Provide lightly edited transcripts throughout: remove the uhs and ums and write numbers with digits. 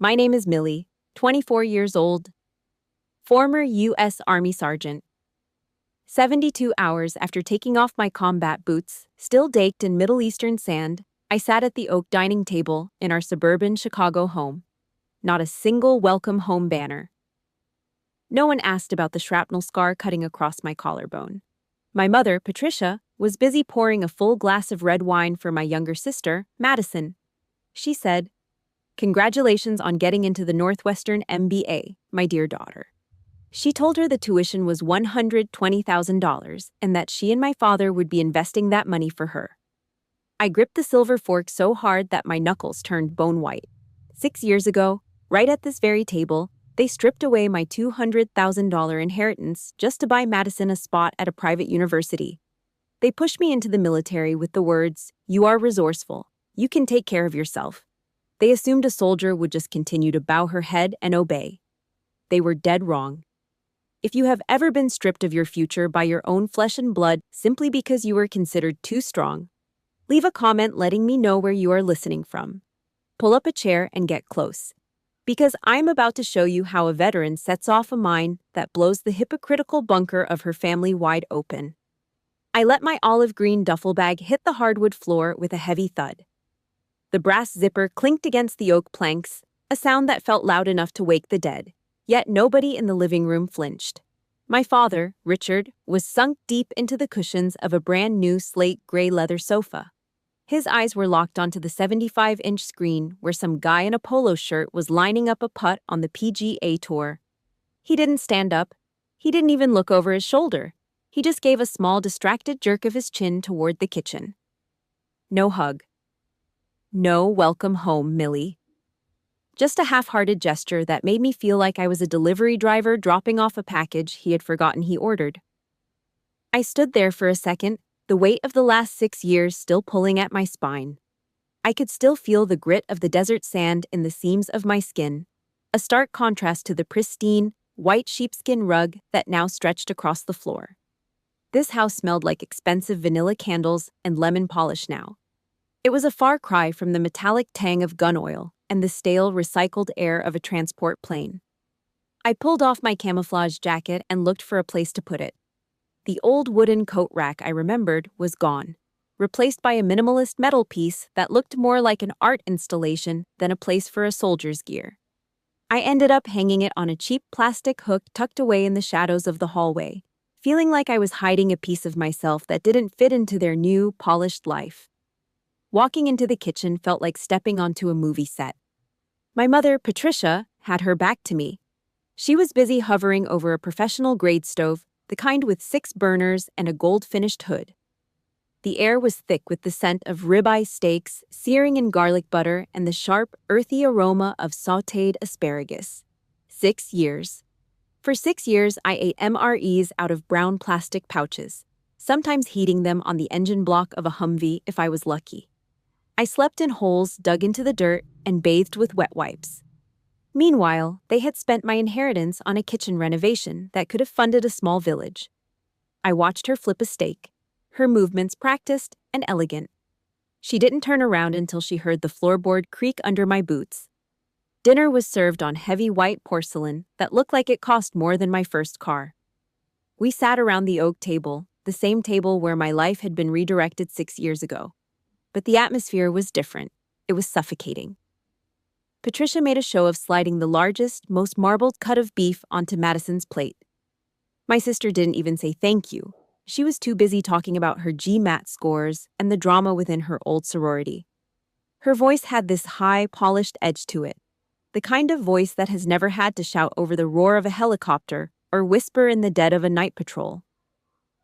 My name is Millie, 24 years old, former U.S. Army Sergeant. 72 hours after taking off my combat boots, still daked in Middle Eastern sand, I sat at the oak dining table in our suburban Chicago home. Not a single welcome home banner. No one asked about the shrapnel scar cutting across my collarbone. My mother, Patricia, was busy pouring a full glass of red wine for my younger sister, Madison. She said, "Congratulations on getting into the Northwestern MBA, my dear daughter." She told her the tuition was $120,000 and that she and my father would be investing that money for her. I gripped the silver fork so hard that my knuckles turned bone white. 6 years ago, right at this very table, they stripped away my $200,000 inheritance just to buy Madison a spot at a private university. They pushed me into the military with the words, "You are resourceful. You can take care of yourself." They assumed a soldier would just continue to bow her head and obey. They were dead wrong. If you have ever been stripped of your future by your own flesh and blood simply because you were considered too strong, leave a comment letting me know where you are listening from. Pull up a chair and get close, because I'm about to show you how a veteran sets off a mine that blows the hypocritical bunker of her family wide open. I let my olive green duffel bag hit the hardwood floor with a heavy thud. The brass zipper clinked against the oak planks, a sound that felt loud enough to wake the dead. Yet nobody in the living room flinched. My father, Richard, was sunk deep into the cushions of a brand new slate gray leather sofa. His eyes were locked onto the 75-inch screen where some guy in a polo shirt was lining up a putt on the PGA Tour. He didn't stand up. He didn't even look over his shoulder. He just gave a small, distracted jerk of his chin toward the kitchen. No hug. No welcome home, Millie. Just a half-hearted gesture that made me feel like I was a delivery driver dropping off a package he had forgotten he ordered. I stood there for a second, the weight of the last 6 years still pulling at my spine. I could still feel the grit of the desert sand in the seams of my skin, a stark contrast to the pristine, white sheepskin rug that now stretched across the floor. This house smelled like expensive vanilla candles and lemon polish now. It was a far cry from the metallic tang of gun oil and the stale, recycled air of a transport plane. I pulled off my camouflage jacket and looked for a place to put it. The old wooden coat rack I remembered was gone, replaced by a minimalist metal piece that looked more like an art installation than a place for a soldier's gear. I ended up hanging it on a cheap plastic hook tucked away in the shadows of the hallway, feeling like I was hiding a piece of myself that didn't fit into their new, polished life. Walking into the kitchen felt like stepping onto a movie set. My mother, Patricia, had her back to me. She was busy hovering over a professional-grade stove, the kind with 6 burners and a gold-finished hood. The air was thick with the scent of ribeye steaks, searing in garlic butter, and the sharp, earthy aroma of sautéed asparagus. 6 years. For 6 years, I ate MREs out of brown plastic pouches, sometimes heating them on the engine block of a Humvee if I was lucky. I slept in holes dug into the dirt and bathed with wet wipes. Meanwhile, they had spent my inheritance on a kitchen renovation that could have funded a small village. I watched her flip a steak, her movements practiced and elegant. She didn't turn around until she heard the floorboard creak under my boots. Dinner was served on heavy white porcelain that looked like it cost more than my first car. We sat around the oak table, the same table where my life had been redirected 6 years ago. But the atmosphere was different. It was suffocating. Patricia made a show of sliding the largest, most marbled cut of beef onto Madison's plate. My sister didn't even say thank you. She was too busy talking about her GMAT scores and the drama within her old sorority. Her voice had this high, polished edge to it, the kind of voice that has never had to shout over the roar of a helicopter or whisper in the dead of a night patrol.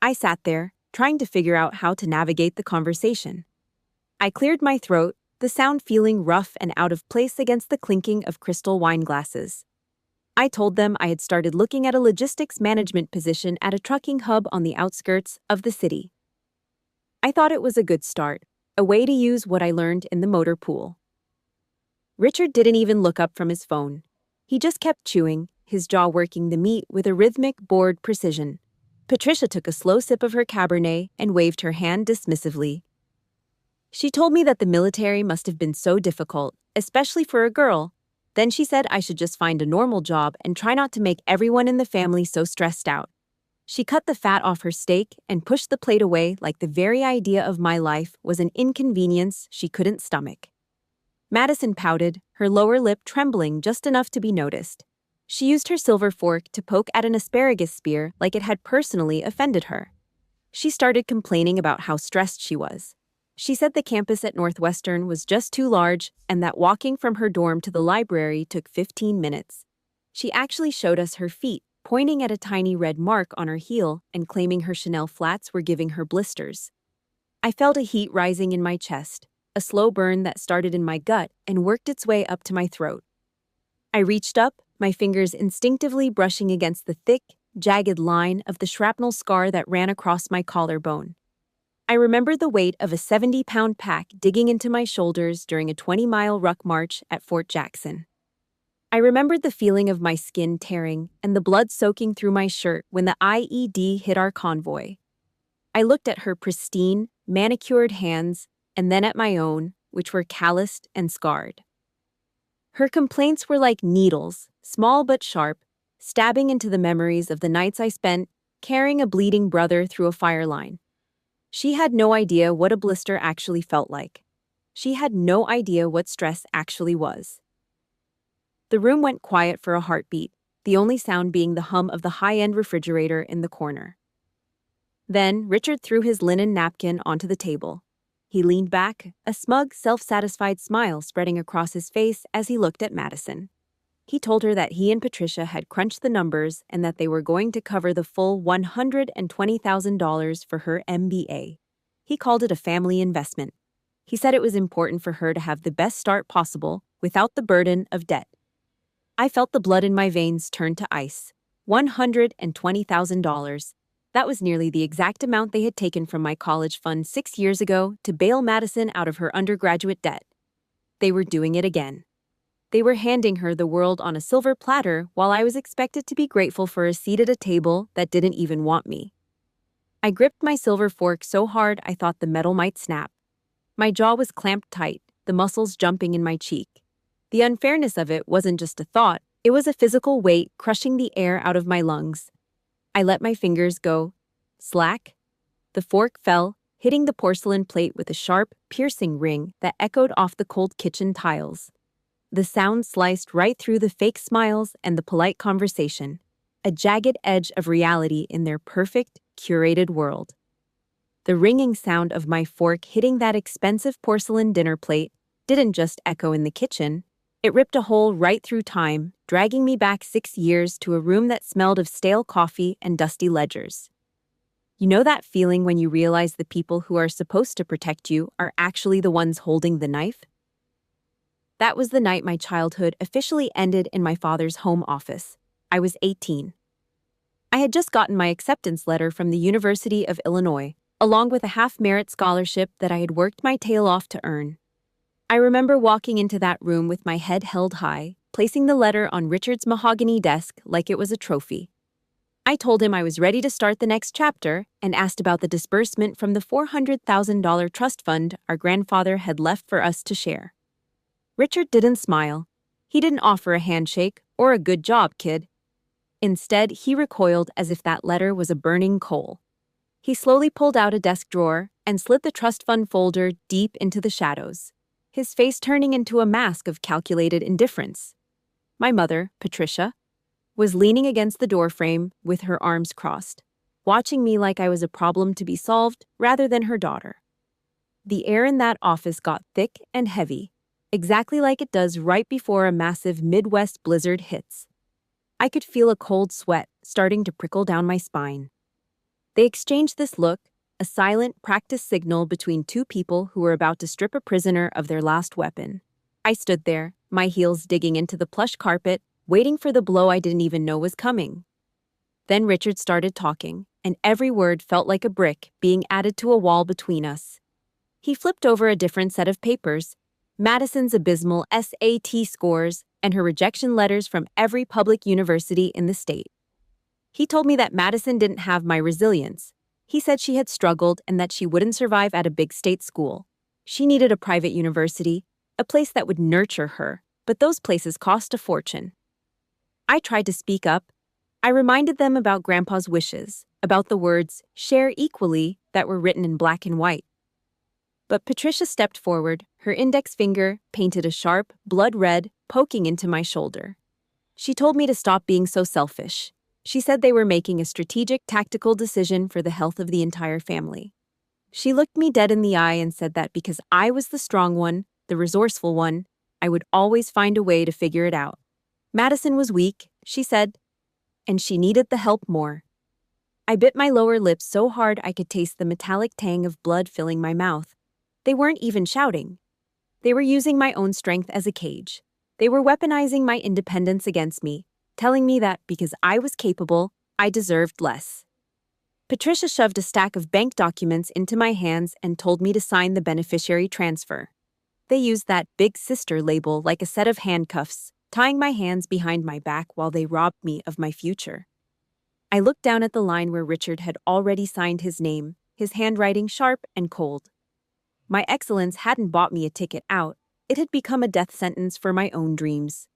I sat there, trying to figure out how to navigate the conversation. I cleared my throat, the sound feeling rough and out of place against the clinking of crystal wine glasses. I told them I had started looking at a logistics management position at a trucking hub on the outskirts of the city. I thought it was a good start, a way to use what I learned in the motor pool. Richard didn't even look up from his phone. He just kept chewing, his jaw working the meat with a rhythmic, bored precision. Patricia took a slow sip of her Cabernet and waved her hand dismissively. She told me that the military must have been so difficult, especially for a girl, Then she said I should just find a normal job and try not to make everyone in the family so stressed out. She cut the fat off her steak and pushed the plate away like the very idea of my life was an inconvenience she couldn't stomach. Madison pouted, her lower lip trembling just enough to be noticed. She used her silver fork to poke at an asparagus spear like it had personally offended her. She started complaining about how stressed she was. She said the campus at Northwestern was just too large and that walking from her dorm to the library took 15 minutes. She actually showed us her feet, pointing at a tiny red mark on her heel and claiming her Chanel flats were giving her blisters. I felt a heat rising in my chest, a slow burn that started in my gut and worked its way up to my throat. I reached up, my fingers instinctively brushing against the thick, jagged line of the shrapnel scar that ran across my collarbone. I remembered the weight of a 70-pound pack digging into my shoulders during a 20-mile ruck march at Fort Jackson. I remembered the feeling of my skin tearing and the blood soaking through my shirt when the IED hit our convoy. I looked at her pristine, manicured hands and then at my own, which were calloused and scarred. Her complaints were like needles, small but sharp, stabbing into the memories of the nights I spent carrying a bleeding brother through a fire line. She had no idea what a blister actually felt like. She had no idea what stress actually was. The room went quiet for a heartbeat, the only sound being the hum of the high-end refrigerator in the corner. Then Richard threw his linen napkin onto the table. He leaned back, a smug, self-satisfied smile spreading across his face as he looked at Madison. He told her that he and Patricia had crunched the numbers and that they were going to cover the full $120,000 for her MBA. He called it a family investment. He said it was important for her to have the best start possible without the burden of debt. I felt the blood in my veins turn to ice. $120,000. That was nearly the exact amount they had taken from my college fund 6 years ago to bail Madison out of her undergraduate debt. They were doing it again. They were handing her the world on a silver platter while I was expected to be grateful for a seat at a table that didn't even want me. I gripped my silver fork so hard I thought the metal might snap. My jaw was clamped tight, the muscles jumping in my cheek. The unfairness of it wasn't just a thought, it was a physical weight crushing the air out of my lungs. I let my fingers go. Slack. The fork fell, hitting the porcelain plate with a sharp, piercing ring that echoed off the cold kitchen tiles. The sound sliced right through the fake smiles and the polite conversation, a jagged edge of reality in their perfect, curated world. The ringing sound of my fork hitting that expensive porcelain dinner plate didn't just echo in the kitchen. It ripped a hole right through time, dragging me back 6 years to a room that smelled of stale coffee and dusty ledgers. You know that feeling when you realize the people who are supposed to protect you are actually the ones holding the knife? That was the night my childhood officially ended in my father's home office. I was 18. I had just gotten my acceptance letter from the University of Illinois, along with a half-merit scholarship that I had worked my tail off to earn. I remember walking into that room with my head held high, placing the letter on Richard's mahogany desk like it was a trophy. I told him I was ready to start the next chapter and asked about the disbursement from the $400,000 trust fund our grandfather had left for us to share. Richard didn't smile. He didn't offer a handshake or a good job, kid. Instead, he recoiled as if that letter was a burning coal. He slowly pulled out a desk drawer and slid the trust fund folder deep into the shadows, his face turning into a mask of calculated indifference. My mother, Patricia, was leaning against the doorframe with her arms crossed, watching me like I was a problem to be solved rather than her daughter. The air in that office got thick and heavy, exactly like it does right before a massive Midwest blizzard hits. I could feel a cold sweat starting to prickle down my spine. They exchanged this look, a silent, practiced signal between two people who were about to strip a prisoner of their last weapon. I stood there, my heels digging into the plush carpet, waiting for the blow I didn't even know was coming. Then Richard started talking, and every word felt like a brick being added to a wall between us. He flipped over a different set of papers, Madison's abysmal SAT scores, and her rejection letters from every public university in the state. He told me that Madison didn't have my resilience. He said she had struggled and that she wouldn't survive at a big state school. She needed a private university, a place that would nurture her, but those places cost a fortune. I tried to speak up. I reminded them about Grandpa's wishes, about the words, share equally, that were written in black and white. But Patricia stepped forward, her index finger painted a sharp, blood red, poking into my shoulder. She told me to stop being so selfish. She said they were making a strategic, tactical decision for the health of the entire family. She looked me dead in the eye and said that because I was the strong one, the resourceful one, I would always find a way to figure it out. Madison was weak, she said, and she needed the help more. I bit my lower lip so hard I could taste the metallic tang of blood filling my mouth. They weren't even shouting. They were using my own strength as a cage. They were weaponizing my independence against me, telling me that because I was capable, I deserved less. Patricia shoved a stack of bank documents into my hands and told me to sign the beneficiary transfer. They used that big sister label like a set of handcuffs, tying my hands behind my back while they robbed me of my future. I looked down at the line where Richard had already signed his name, his handwriting sharp and cold. My excellence hadn't bought me a ticket out. It had become a death sentence for my own dreams.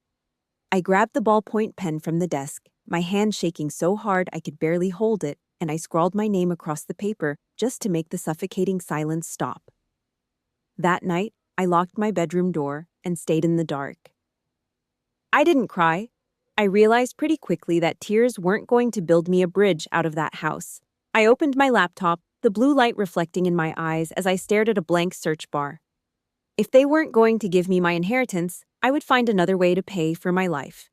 I grabbed the ballpoint pen from the desk, my hand shaking so hard I could barely hold it, and I scrawled my name across the paper just to make the suffocating silence stop. That night, I locked my bedroom door and stayed in the dark. I didn't cry. I realized pretty quickly that tears weren't going to build me a bridge out of that house. I opened my laptop, the blue light reflecting in my eyes as I stared at a blank search bar. If they weren't going to give me my inheritance, I would find another way to pay for my life.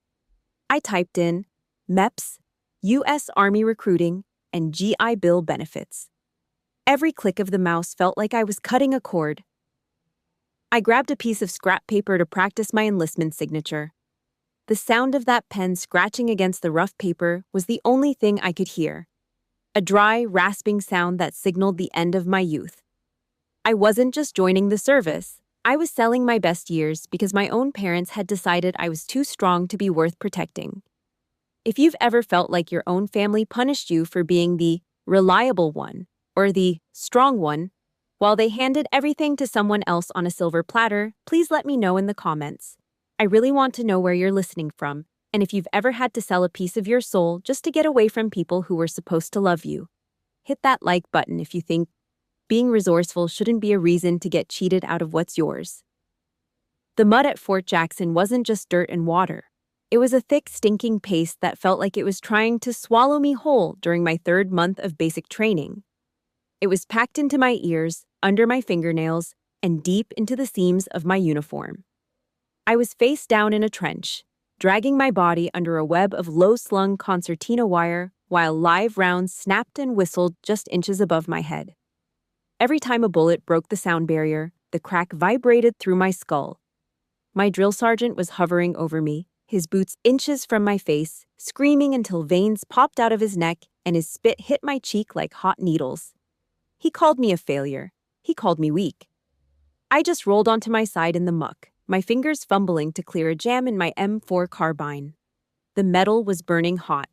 I typed in MEPS, U.S. Army recruiting, and GI Bill benefits. Every click of the mouse felt like I was cutting a cord. I grabbed a piece of scrap paper to practice my enlistment signature. The sound of that pen scratching against the rough paper was the only thing I could hear. A dry, rasping sound that signaled the end of my youth. I wasn't just joining the service. I was selling my best years because my own parents had decided I was too strong to be worth protecting. If you've ever felt like your own family punished you for being the reliable one or the strong one, while they handed everything to someone else on a silver platter, please let me know in the comments. I really want to know where you're listening from, and if you've ever had to sell a piece of your soul just to get away from people who were supposed to love you. Hit that like button if you think being resourceful shouldn't be a reason to get cheated out of what's yours. The mud at Fort Jackson wasn't just dirt and water. It was a thick, stinking paste that felt like it was trying to swallow me whole during my 3rd month of basic training. It was packed into my ears, under my fingernails, and deep into the seams of my uniform. I was face down in a trench, dragging my body under a web of low-slung concertina wire while live rounds snapped and whistled just inches above my head. Every time a bullet broke the sound barrier, the crack vibrated through my skull. My drill sergeant was hovering over me, his boots inches from my face, screaming until veins popped out of his neck and his spit hit my cheek like hot needles. He called me a failure. He called me weak. I just rolled onto my side in the muck, my fingers fumbling to clear a jam in my M4 carbine. The metal was burning hot,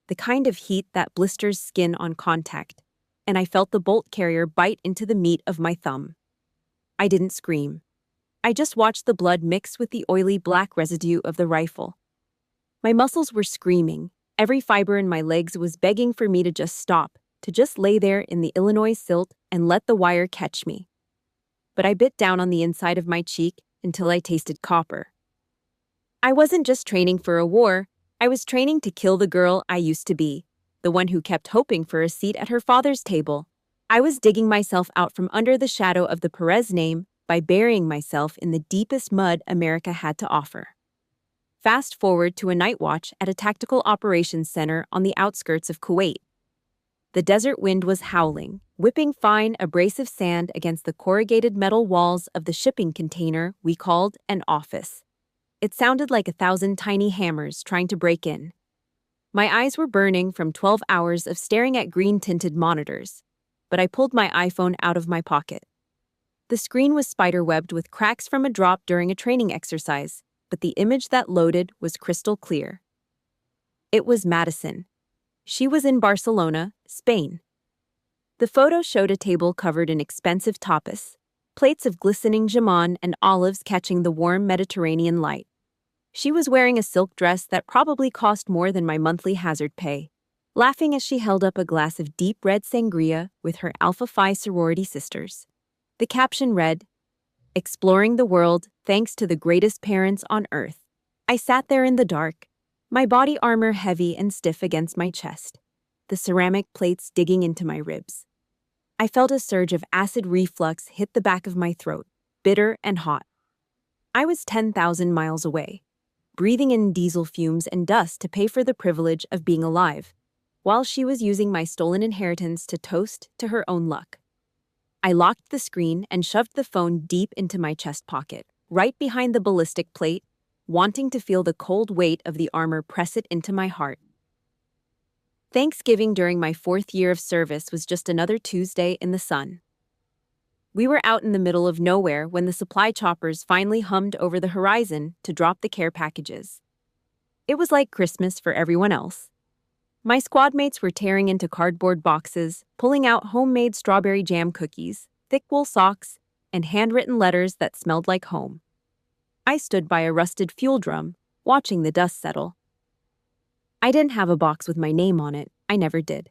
the kind of heat that blisters skin on contact, and I felt the bolt carrier bite into the meat of my thumb. I didn't scream. I just watched the blood mix with the oily black residue of the rifle. My muscles were screaming. Every fiber in my legs was begging for me to just stop, to just lay there in the Illinois silt and let the wire catch me. But I bit down on the inside of my cheek until I tasted copper. I wasn't just training for a war, I was training to kill the girl I used to be, the one who kept hoping for a seat at her father's table. I was digging myself out from under the shadow of the Perez name by burying myself in the deepest mud America had to offer. Fast forward to a night watch at a tactical operations center on the outskirts of Kuwait. The desert wind was howling, whipping fine, abrasive sand against the corrugated metal walls of the shipping container we called an office. It sounded like 1,000 tiny hammers trying to break in. My eyes were burning from 12 hours of staring at green-tinted monitors, but I pulled my iPhone out of my pocket. The screen was spiderwebbed with cracks from a drop during a training exercise, but the image that loaded was crystal clear. It was Madison. She was in Barcelona, Spain. The photo showed a table covered in expensive tapas, plates of glistening jamon and olives catching the warm Mediterranean light. She was wearing a silk dress that probably cost more than my monthly hazard pay, laughing as she held up a glass of deep red sangria with her Alpha Phi sorority sisters. The caption read, "Exploring the world thanks to the greatest parents on earth." I sat there in the dark, my body armor heavy and stiff against my chest, the ceramic plates digging into my ribs. I felt a surge of acid reflux hit the back of my throat, bitter and hot. I was 10,000 miles away, breathing in diesel fumes and dust to pay for the privilege of being alive, while she was using my stolen inheritance to toast to her own luck. I locked the screen and shoved the phone deep into my chest pocket, right behind the ballistic plate, wanting to feel the cold weight of the armor press it into my heart. Thanksgiving during my 4th year of service was just another Tuesday in the sun. We were out in the middle of nowhere when the supply choppers finally hummed over the horizon to drop the care packages. It was like Christmas for everyone else. My squad mates were tearing into cardboard boxes, pulling out homemade strawberry jam cookies, thick wool socks, and handwritten letters that smelled like home. I stood by a rusted fuel drum, watching the dust settle. I didn't have a box with my name on it. I never did.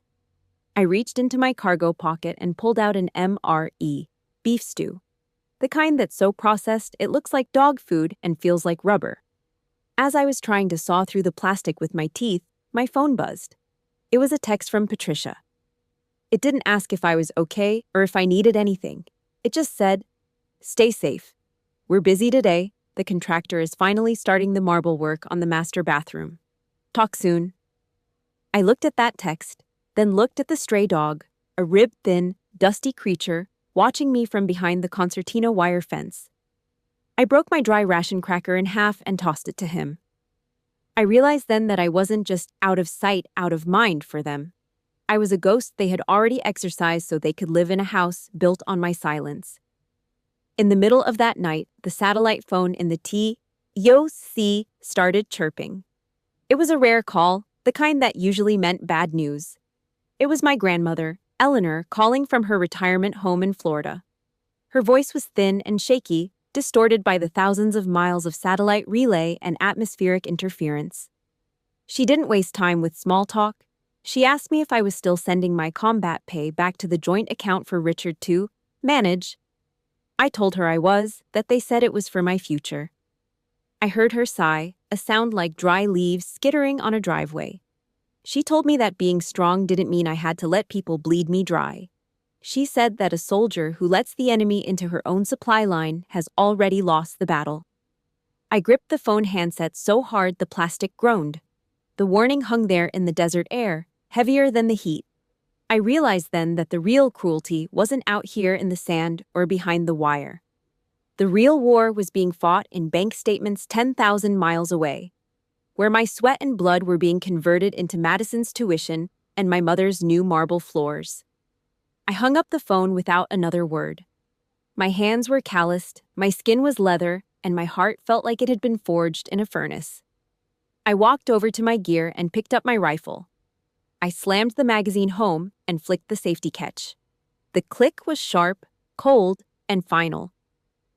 I reached into my cargo pocket and pulled out an MRE, beef stew. The kind that's so processed it looks like dog food and feels like rubber. As I was trying to saw through the plastic with my teeth, my phone buzzed. It was a text from Patricia. It didn't ask if I was okay or if I needed anything. It just said, "Stay safe. We're busy today. The contractor is finally starting the marble work on the master bathroom. Talk soon." I looked at that text, then looked at the stray dog, a rib-thin, dusty creature, watching me from behind the concertina wire fence. I broke my dry ration cracker in half and tossed it to him. I realized then that I wasn't just out of sight, out of mind for them. I was a ghost they had already exorcised so they could live in a house built on my silence. In the middle of that night, the satellite phone in the TOC started chirping. It was a rare call, the kind that usually meant bad news. It was my grandmother, Eleanor, calling from her retirement home in Florida. Her voice was thin and shaky, distorted by the thousands of miles of satellite relay and atmospheric interference. She didn't waste time with small talk. She asked me if I was still sending my combat pay back to the joint account for Richard to manage. I told her I was, that they said it was for my future. I heard her sigh, a sound like dry leaves skittering on a driveway. She told me that being strong didn't mean I had to let people bleed me dry. She said that a soldier who lets the enemy into her own supply line has already lost the battle. I gripped the phone handset so hard the plastic groaned. The warning hung there in the desert air, heavier than the heat. I realized then that the real cruelty wasn't out here in the sand or behind the wire. The real war was being fought in bank statements 10,000 miles away, where my sweat and blood were being converted into Madison's tuition and my mother's new marble floors. I hung up the phone without another word. My hands were calloused, my skin was leather, and my heart felt like it had been forged in a furnace. I walked over to my gear and picked up my rifle. I slammed the magazine home and flicked the safety catch. The click was sharp, cold, and final.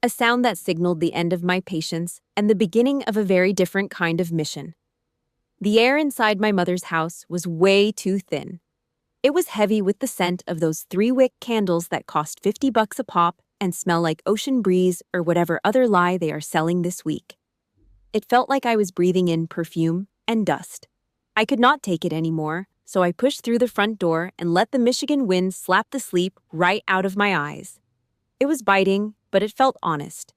A sound that signaled the end of my patience and the beginning of a very different kind of mission. The air inside my mother's house was way too thin. It was heavy with the scent of those 3-wick candles that cost $50 a pop and smell like ocean breeze or whatever other lie they are selling this week. It felt like I was breathing in perfume and dust. I could not take it anymore, so I pushed through the front door and let the Michigan wind slap the sleep right out of my eyes. It was biting, but it felt honest.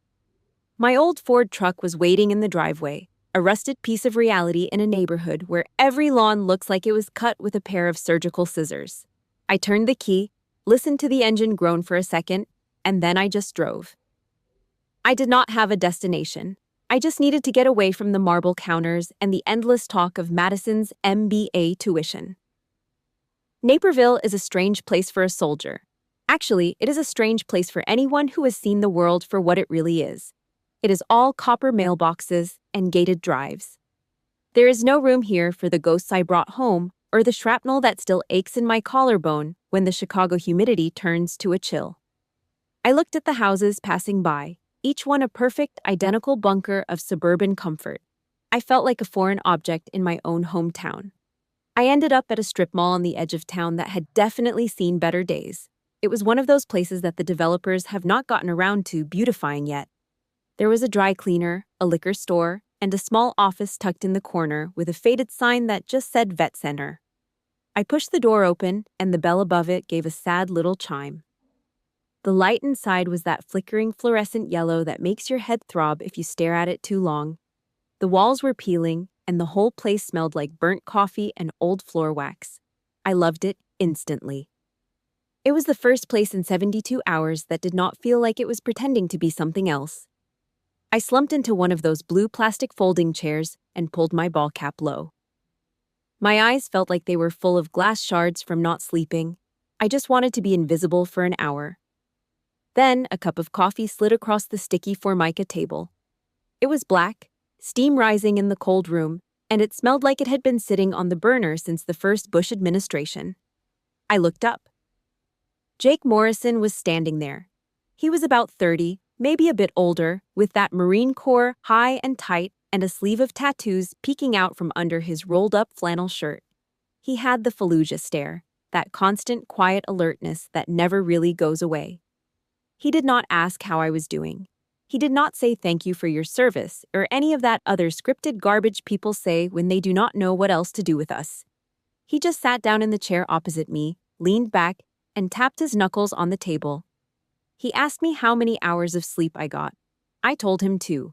My old Ford truck was waiting in the driveway, a rusted piece of reality in a neighborhood where every lawn looks like it was cut with a pair of surgical scissors. I turned the key, listened to the engine groan for a second, and then I just drove. I did not have a destination. I just needed to get away from the marble counters and the endless talk of Madison's MBA tuition. Naperville is a strange place for a soldier. Actually, it is a strange place for anyone who has seen the world for what it really is. It is all copper mailboxes and gated drives. There is no room here for the ghosts I brought home or the shrapnel that still aches in my collarbone when the Chicago humidity turns to a chill. I looked at the houses passing by, each one a perfect, identical bunker of suburban comfort. I felt like a foreign object in my own hometown. I ended up at a strip mall on the edge of town that had definitely seen better days. It was one of those places that the developers have not gotten around to beautifying yet. There was a dry cleaner, a liquor store, and a small office tucked in the corner with a faded sign that just said Vet Center. I pushed the door open, and the bell above it gave a sad little chime. The light inside was that flickering fluorescent yellow that makes your head throb if you stare at it too long. The walls were peeling, and the whole place smelled like burnt coffee and old floor wax. I loved it instantly. It was the first place in 72 hours that did not feel like it was pretending to be something else. I slumped into one of those blue plastic folding chairs and pulled my ball cap low. My eyes felt like they were full of glass shards from not sleeping. I just wanted to be invisible for an hour. Then a cup of coffee slid across the sticky Formica table. It was black, steam rising in the cold room, and it smelled like it had been sitting on the burner since the first Bush administration. I looked up. Jake Morrison was standing there. He was about 30, maybe a bit older, with that Marine Corps high and tight and a sleeve of tattoos peeking out from under his rolled-up flannel shirt. He had the Fallujah stare, that constant quiet alertness that never really goes away. He did not ask how I was doing. He did not say thank you for your service or any of that other scripted garbage people say when they do not know what else to do with us. He just sat down in the chair opposite me, leaned back, and tapped his knuckles on the table. He asked me how many hours of sleep I got. I told him 2.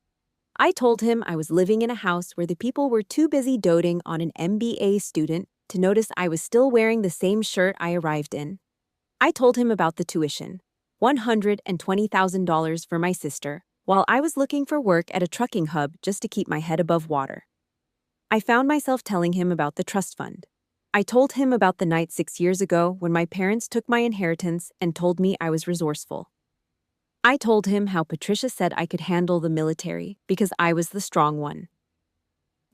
I told him I was living in a house where the people were too busy doting on an MBA student to notice I was still wearing the same shirt I arrived in. I told him about the tuition, $120,000 for my sister, while I was looking for work at a trucking hub just to keep my head above water. I found myself telling him about the trust fund. I told him about the night 6 years ago when my parents took my inheritance and told me I was resourceful. I told him how Patricia said I could handle the military because I was the strong one.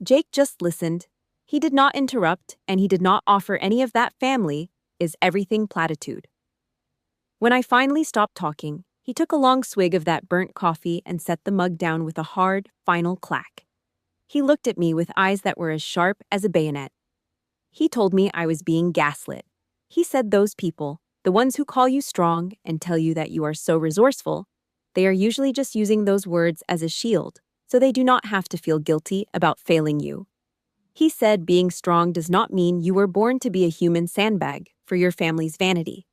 Jake just listened. He did not interrupt, and he did not offer any of that family is everything platitude. When I finally stopped talking, he took a long swig of that burnt coffee and set the mug down with a hard, final clack. He looked at me with eyes that were as sharp as a bayonet. He told me I was being gaslit. He said those people, the ones who call you strong and tell you that you are so resourceful, they are usually just using those words as a shield, so they do not have to feel guilty about failing you. He said being strong does not mean you were born to be a human sandbag for your family's vanity.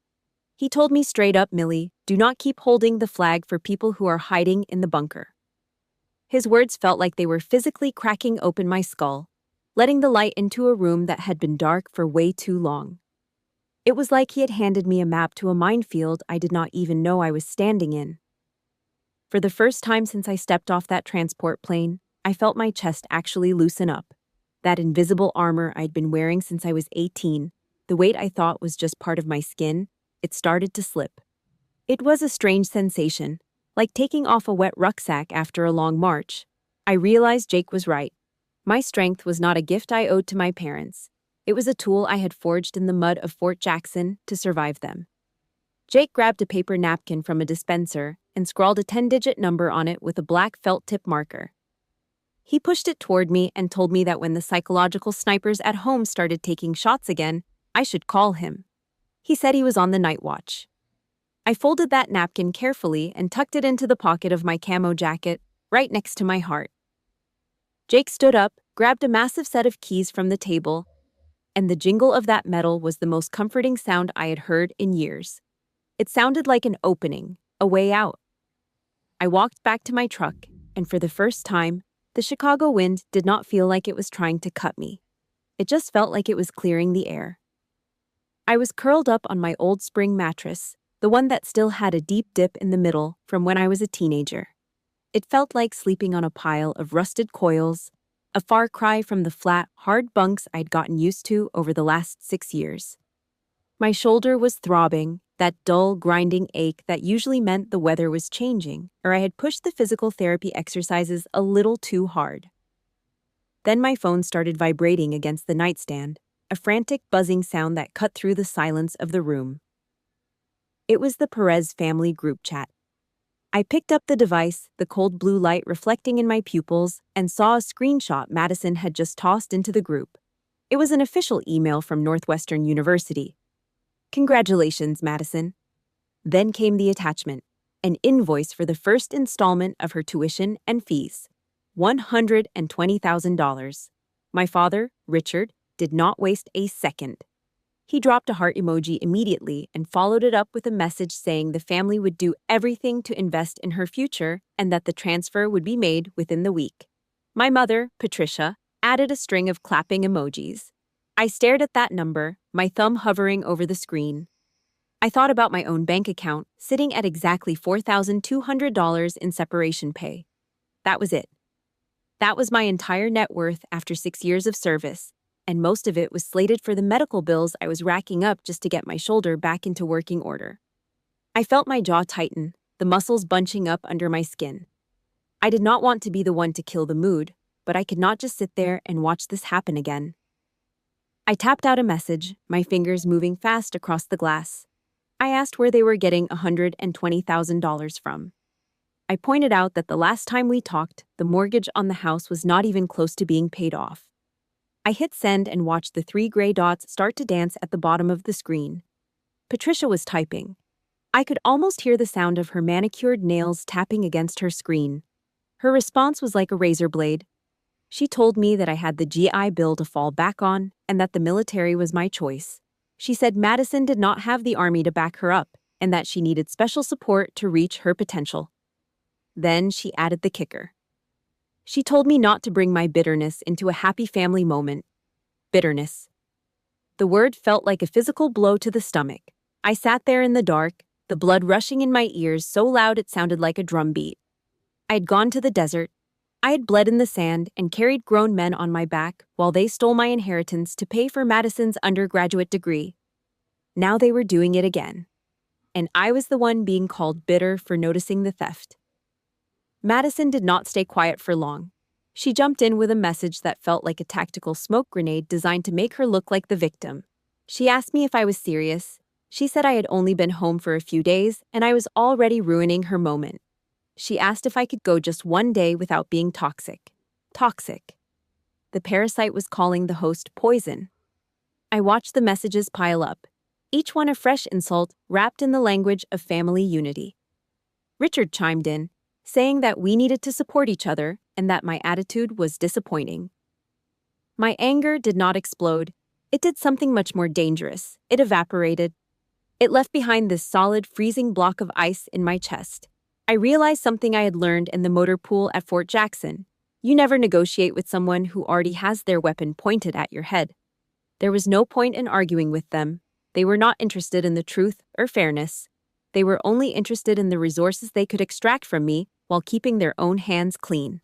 He told me straight up, Millie, do not keep holding the flag for people who are hiding in the bunker. His words felt like they were physically cracking open my skull, letting the light into a room that had been dark for way too long. It was like he had handed me a map to a minefield I did not even know I was standing in. For the first time since I stepped off that transport plane, I felt my chest actually loosen up. That invisible armor I'd been wearing since I was 18, the weight I thought was just part of my skin, it started to slip. It was a strange sensation, like taking off a wet rucksack after a long march. I realized Jake was right. My strength was not a gift I owed to my parents. It was a tool I had forged in the mud of Fort Jackson to survive them. Jake grabbed a paper napkin from a dispenser and scrawled a 10-digit number on it with a black felt tip marker. He pushed it toward me and told me that when the psychological snipers at home started taking shots again, I should call him. He said he was on the night watch. I folded that napkin carefully and tucked it into the pocket of my camo jacket, right next to my heart. Jake stood up, grabbed a massive set of keys from the table, and the jingle of that metal was the most comforting sound I had heard in years. It sounded like an opening, a way out. I walked back to my truck, and for the first time, the Chicago wind did not feel like it was trying to cut me. It just felt like it was clearing the air. I was curled up on my old spring mattress, the one that still had a deep dip in the middle from when I was a teenager. It felt like sleeping on a pile of rusted coils, a far cry from the flat, hard bunks I'd gotten used to over the last 6 years. My shoulder was throbbing, that dull, grinding ache that usually meant the weather was changing, or I had pushed the physical therapy exercises a little too hard. Then my phone started vibrating against the nightstand, a frantic buzzing sound that cut through the silence of the room. It was the Perez family group chat. I picked up the device, the cold blue light reflecting in my pupils, and saw a screenshot Madison had just tossed into the group. It was an official email from Northwestern University. "Congratulations, Madison." Then came the attachment, an invoice for the first installment of her tuition and fees. $120,000. My father, Richard, did not waste a second. He dropped a heart emoji immediately and followed it up with a message saying the family would do everything to invest in her future and that the transfer would be made within the week. My mother, Patricia, added a string of clapping emojis. I stared at that number, my thumb hovering over the screen. I thought about my own bank account, sitting at exactly $4,200 in separation pay. That was it. That was my entire net worth after 6 years of service, and most of it was slated for the medical bills I was racking up just to get my shoulder back into working order. I felt my jaw tighten, the muscles bunching up under my skin. I did not want to be the one to kill the mood, but I could not just sit there and watch this happen again. I tapped out a message, my fingers moving fast across the glass. I asked where they were getting $120,000 from. I pointed out that the last time we talked, the mortgage on the house was not even close to being paid off. I hit send and watched the 3 gray dots start to dance at the bottom of the screen. Patricia was typing. I could almost hear the sound of her manicured nails tapping against her screen. Her response was like a razor blade. She told me that I had the GI Bill to fall back on and that the military was my choice. She said Madison did not have the army to back her up and that she needed special support to reach her potential. Then she added the kicker. She told me not to bring my bitterness into a happy family moment. Bitterness. The word felt like a physical blow to the stomach. I sat there in the dark, the blood rushing in my ears so loud it sounded like a drum beat. I had gone to the desert. I had bled in the sand and carried grown men on my back while they stole my inheritance to pay for Madison's undergraduate degree. Now they were doing it again. And I was the one being called bitter for noticing the theft. Madison did not stay quiet for long. She jumped in with a message that felt like a tactical smoke grenade designed to make her look like the victim. She asked me if I was serious. She said I had only been home for a few days and I was already ruining her moment. She asked if I could go just one day without being toxic. Toxic. The parasite was calling the host poison. I watched the messages pile up, each one a fresh insult wrapped in the language of family unity. Richard chimed in, saying that we needed to support each other and that my attitude was disappointing. My anger did not explode. It did something much more dangerous. It evaporated. It left behind this solid, freezing block of ice in my chest. I realized something I had learned in the motor pool at Fort Jackson. You never negotiate with someone who already has their weapon pointed at your head. There was no point in arguing with them. They were not interested in the truth or fairness. They were only interested in the resources they could extract from me while keeping their own hands clean.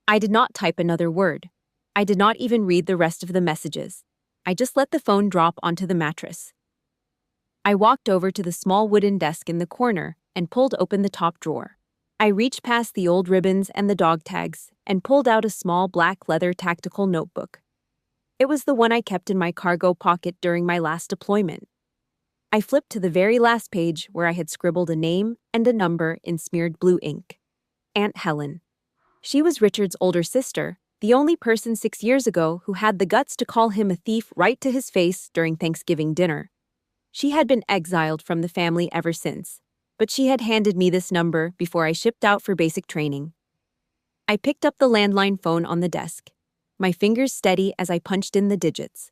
I did not type another word. I did not even read the rest of the messages. I just let the phone drop onto the mattress. I walked over to the small wooden desk in the corner and pulled open the top drawer. I reached past the old ribbons and the dog tags and pulled out a small black leather tactical notebook. It was the one I kept in my cargo pocket during my last deployment. I flipped to the very last page where I had scribbled a name and a number in smeared blue ink. Aunt Helen. She was Richard's older sister, the only person 6 years ago who had the guts to call him a thief right to his face during Thanksgiving dinner. She had been exiled from the family ever since, but she had handed me this number before I shipped out for basic training. I picked up the landline phone on the desk, my fingers steady as I punched in the digits.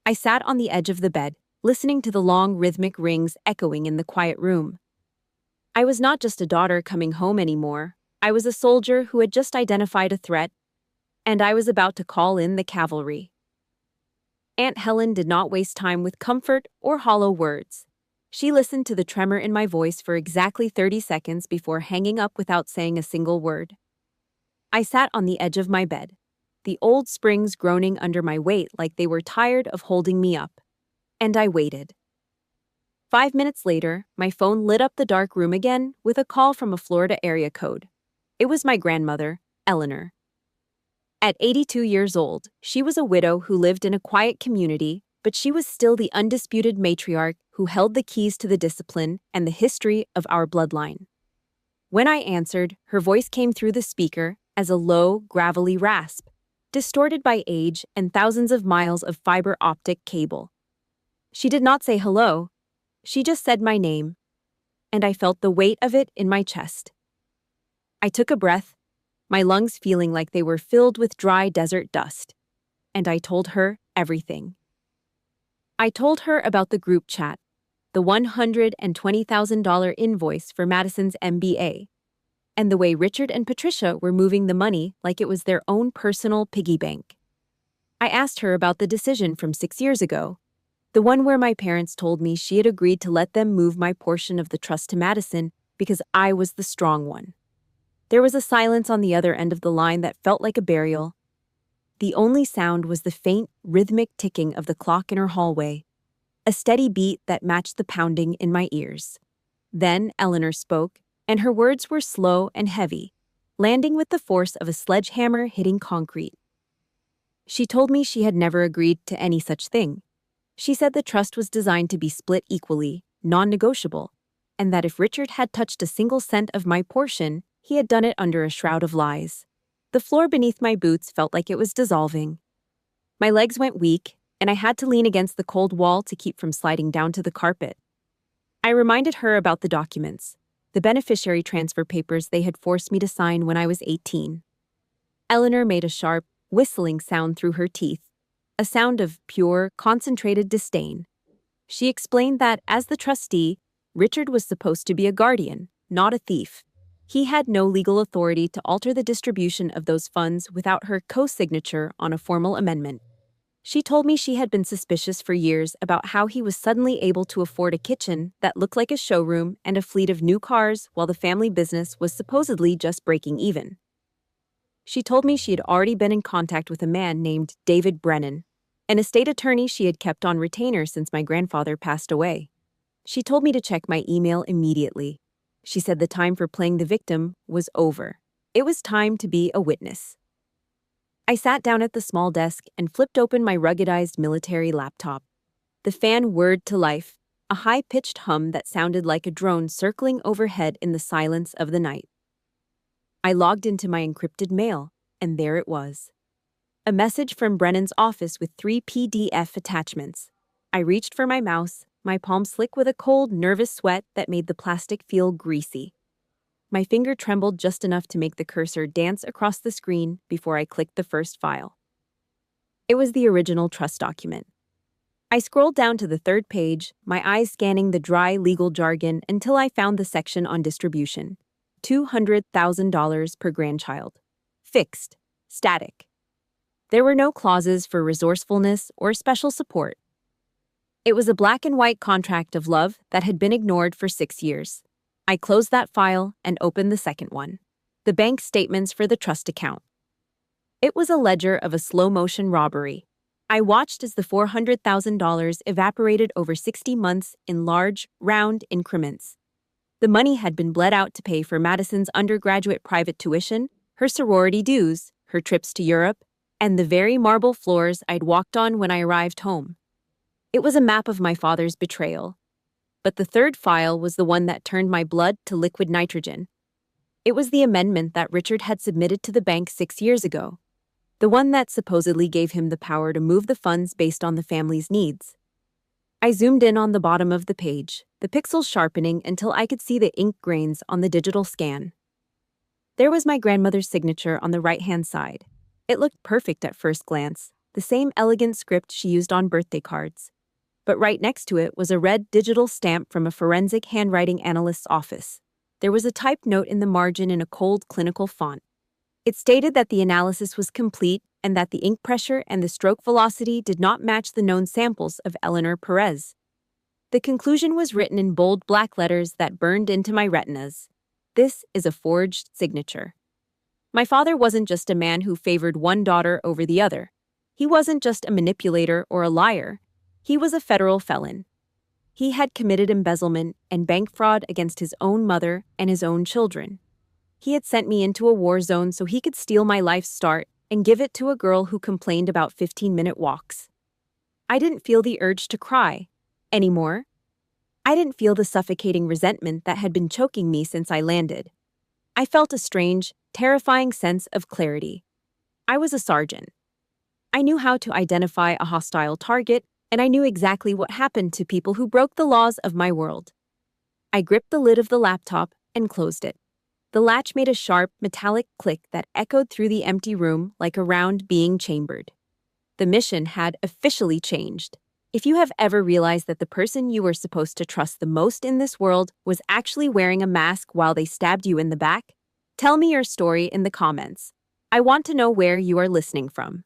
I sat on the edge of the bed, listening to the long rhythmic rings echoing in the quiet room. I was not just a daughter coming home anymore. I was a soldier who had just identified a threat, and I was about to call in the cavalry. Aunt Helen did not waste time with comfort or hollow words. She listened to the tremor in my voice for exactly 30 seconds before hanging up without saying a single word. I sat on the edge of my bed, the old springs groaning under my weight like they were tired of holding me up. And I waited. 5 minutes later, my phone lit up the dark room again with a call from a Florida area code. It was my grandmother, Eleanor. At 82 years old, she was a widow who lived in a quiet community, but she was still the undisputed matriarch who held the keys to the discipline and the history of our bloodline. When I answered, her voice came through the speaker as a low, gravelly rasp, distorted by age and thousands of miles of fiber optic cable. She did not say hello. She just said my name, and I felt the weight of it in my chest. I took a breath, my lungs feeling like they were filled with dry desert dust, and I told her everything. I told her about the group chat, the $120,000 invoice for Madison's MBA, and the way Richard and Patricia were moving the money like it was their own personal piggy bank. I asked her about the decision from 6 years ago, the one where my parents told me she had agreed to let them move my portion of the trust to Madison because I was the strong one. There was a silence on the other end of the line that felt like a burial. The only sound was the faint, rhythmic ticking of the clock in her hallway, a steady beat that matched the pounding in my ears. Then Eleanor spoke, and her words were slow and heavy, landing with the force of a sledgehammer hitting concrete. She told me she had never agreed to any such thing. She said the trust was designed to be split equally, non-negotiable, and that if Richard had touched a single cent of my portion, he had done it under a shroud of lies. The floor beneath my boots felt like it was dissolving. My legs went weak, and I had to lean against the cold wall to keep from sliding down to the carpet. I reminded her about the documents, the beneficiary transfer papers they had forced me to sign when I was 18. Eleanor made a sharp, whistling sound through her teeth, a sound of pure, concentrated disdain. She explained that, as the trustee, Richard was supposed to be a guardian, not a thief. He had no legal authority to alter the distribution of those funds without her co-signature on a formal amendment. She told me she had been suspicious for years about how he was suddenly able to afford a kitchen that looked like a showroom and a fleet of new cars while the family business was supposedly just breaking even. She told me she had already been in contact with a man named David Brennan, an estate attorney she had kept on retainer since my grandfather passed away. She told me to check my email immediately. She said the time for playing the victim was over. It was time to be a witness. I sat down at the small desk and flipped open my ruggedized military laptop. The fan whirred to life, a high-pitched hum that sounded like a drone circling overhead in the silence of the night. I logged into my encrypted mail, and there it was. A message from Brennan's office with 3 PDF attachments. I reached for my mouse, my palm slick with a cold, nervous sweat that made the plastic feel greasy. My finger trembled just enough to make the cursor dance across the screen before I clicked the first file. It was the original trust document. I scrolled down to the 3rd page, my eyes scanning the dry legal jargon until I found the section on distribution. $200,000 per grandchild. Fixed. Static. There were no clauses for resourcefulness or special support. It was a black and white contract of love that had been ignored for 6 years. I closed that file and opened the second one, the bank statements for the trust account. It was a ledger of a slow-motion robbery. I watched as the $400,000 evaporated over 60 months in large, round increments. The money had been bled out to pay for Madison's undergraduate private tuition, her sorority dues, her trips to Europe, and the very marble floors I'd walked on when I arrived home. It was a map of my father's betrayal. But the 3rd file was the one that turned my blood to liquid nitrogen. It was the amendment that Richard had submitted to the bank 6 years ago, the one that supposedly gave him the power to move the funds based on the family's needs. I zoomed in on the bottom of the page, the pixels sharpening until I could see the ink grains on the digital scan. There was my grandmother's signature on the right-hand side. It looked perfect at first glance, the same elegant script she used on birthday cards. But right next to it was a red digital stamp from a forensic handwriting analyst's office. There was a typed note in the margin in a cold, clinical font. It stated that the analysis was complete and that the ink pressure and the stroke velocity did not match the known samples of Eleanor Perez. The conclusion was written in bold black letters that burned into my retinas. This is a forged signature. My father wasn't just a man who favored one daughter over the other. He wasn't just a manipulator or a liar. He was a federal felon. He had committed embezzlement and bank fraud against his own mother and his own children. He had sent me into a war zone so he could steal my life's start and give it to a girl who complained about 15-minute walks. I didn't feel the urge to cry anymore. I didn't feel the suffocating resentment that had been choking me since I landed. I felt a strange, terrifying sense of clarity. I was a sergeant. I knew how to identify a hostile target, and I knew exactly what happened to people who broke the laws of my world. I gripped the lid of the laptop and closed it. The latch made a sharp, metallic click that echoed through the empty room like a round being chambered. The mission had officially changed. If you have ever realized that the person you were supposed to trust the most in this world was actually wearing a mask while they stabbed you in the back, tell me your story in the comments. I want to know where you are listening from.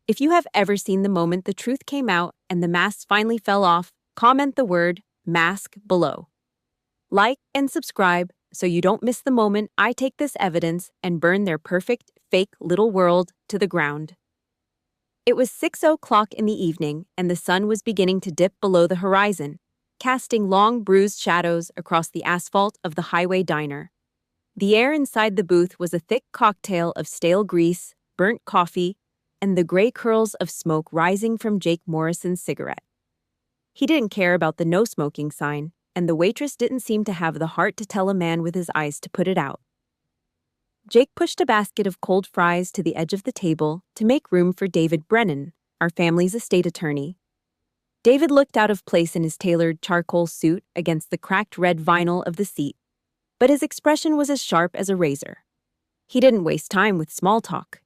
If you have ever seen the moment the truth came out and the masks finally fell off, comment the word mask below. Like and subscribe so you don't miss the moment I take this evidence and burn their perfect, fake little world to the ground. It was 6:00 in the evening, and the sun was beginning to dip below the horizon, casting long, bruised shadows across the asphalt of the highway diner. The air inside the booth was a thick cocktail of stale grease, burnt coffee, and the gray curls of smoke rising from Jake Morrison's cigarette. He didn't care about the no-smoking sign, and the waitress didn't seem to have the heart to tell a man with his eyes to put it out. Jake pushed a basket of cold fries to the edge of the table to make room for David Brennan, our family's estate attorney. David looked out of place in his tailored charcoal suit against the cracked red vinyl of the seat, but his expression was as sharp as a razor. He didn't waste time with small talk.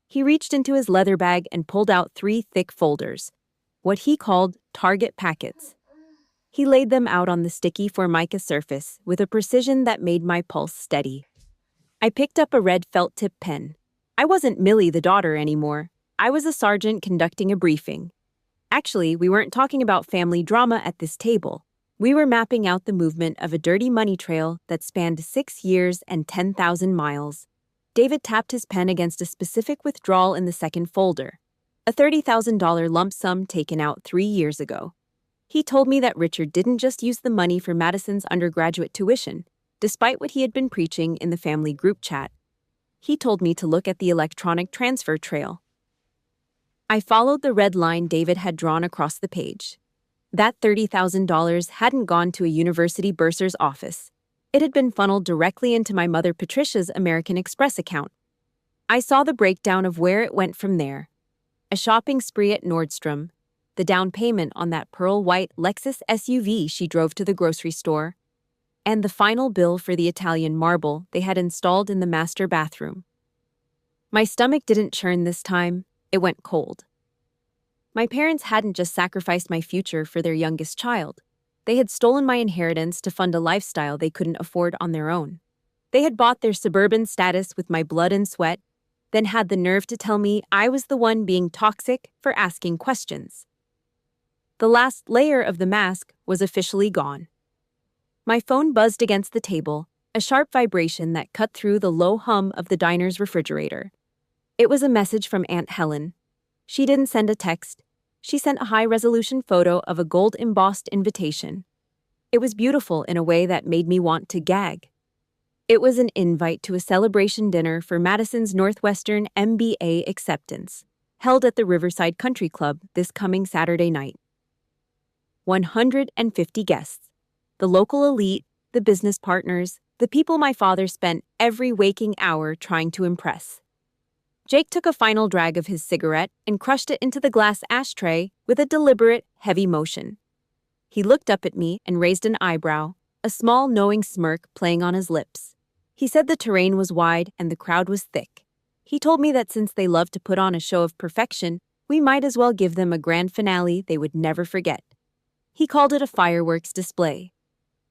He reached into his leather bag and pulled out 3 thick folders, what he called target packets. He laid them out on the sticky formica surface with a precision that made my pulse steady. I picked up a red felt-tip pen. I wasn't Millie the daughter anymore. I was a sergeant conducting a briefing. Actually, we weren't talking about family drama at this table. We were mapping out the movement of a dirty money trail that spanned 6 years and 10,000 miles. David tapped his pen against a specific withdrawal in the second folder, a $30,000 lump sum taken out 3 years ago. He told me that Richard didn't just use the money for Madison's undergraduate tuition, despite what he had been preaching in the family group chat. He told me to look at the electronic transfer trail. I followed the red line David had drawn across the page. That $30,000 hadn't gone to a university bursar's office. It had been funneled directly into my mother Patricia's American Express account. I saw the breakdown of where it went from there. A shopping spree at Nordstrom, the down payment on that pearl-white Lexus SUV she drove to the grocery store, and the final bill for the Italian marble they had installed in the master bathroom. My stomach didn't churn this time, it went cold. My parents hadn't just sacrificed my future for their youngest child. They had stolen my inheritance to fund a lifestyle they couldn't afford on their own. They had bought their suburban status with my blood and sweat, then had the nerve to tell me I was the one being toxic for asking questions. The last layer of the mask was officially gone. My phone buzzed against the table, a sharp vibration that cut through the low hum of the diner's refrigerator. It was a message from Aunt Helen. She didn't send a text. She sent a high-resolution photo of a gold-embossed invitation. It was beautiful in a way that made me want to gag. It was an invite to a celebration dinner for Madison's Northwestern MBA acceptance, held at the Riverside Country Club this coming Saturday night. 150 guests. The local elite, the business partners, the people my father spent every waking hour trying to impress. Jake took a final drag of his cigarette and crushed it into the glass ashtray with a deliberate, heavy motion. He looked up at me and raised an eyebrow, a small, knowing smirk playing on his lips. He said the terrain was wide and the crowd was thick. He told me that since they loved to put on a show of perfection, we might as well give them a grand finale they would never forget. He called it a fireworks display.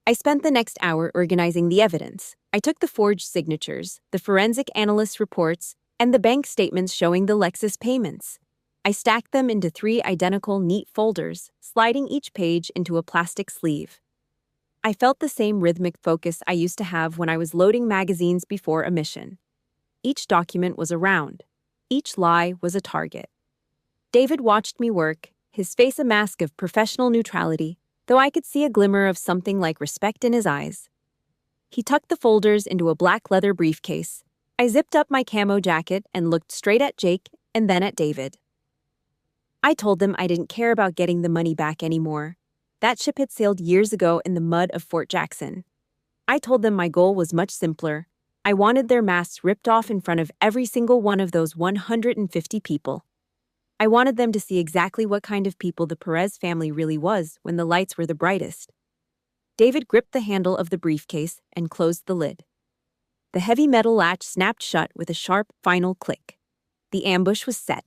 I spent the next hour organizing the evidence. I took the forged signatures, the forensic analyst's reports, and the bank statements showing the Lexus payments. I stacked them into 3 identical, neat folders, sliding each page into a plastic sleeve. I felt the same rhythmic focus I used to have when I was loading magazines before a mission. Each document was a round. Each lie was a target. David watched me work, his face a mask of professional neutrality, though I could see a glimmer of something like respect in his eyes. He tucked the folders into a black leather briefcase. I zipped up my camo jacket and looked straight at Jake and then at David. I told them I didn't care about getting the money back anymore. That ship had sailed years ago in the mud of Fort Jackson. I told them my goal was much simpler. I wanted their masks ripped off in front of every single one of those 150 people. I wanted them to see exactly what kind of people the Perez family really was when the lights were the brightest. David gripped the handle of the briefcase and closed the lid. The heavy metal latch snapped shut with a sharp, final click. The ambush was set.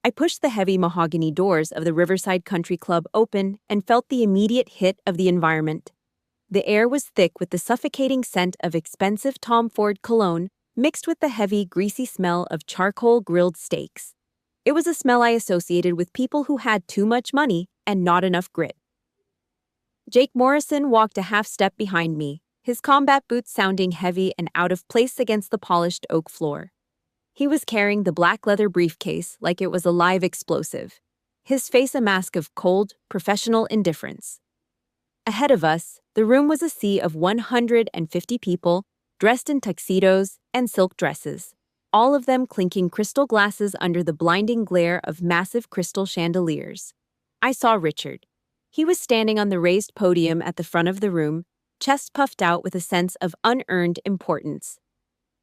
I pushed the heavy mahogany doors of the Riverside Country Club open and felt the immediate hit of the environment. The air was thick with the suffocating scent of expensive Tom Ford cologne mixed with the heavy, greasy smell of charcoal-grilled steaks. It was a smell I associated with people who had too much money and not enough grit. Jake Morrison walked a half step behind me, his combat boots sounding heavy and out of place against the polished oak floor. He was carrying the black leather briefcase like it was a live explosive, his face a mask of cold, professional indifference. Ahead of us, the room was a sea of 150 people, dressed in tuxedos and silk dresses, all of them clinking crystal glasses under the blinding glare of massive crystal chandeliers. I saw Richard. He was standing on the raised podium at the front of the room, chest puffed out with a sense of unearned importance.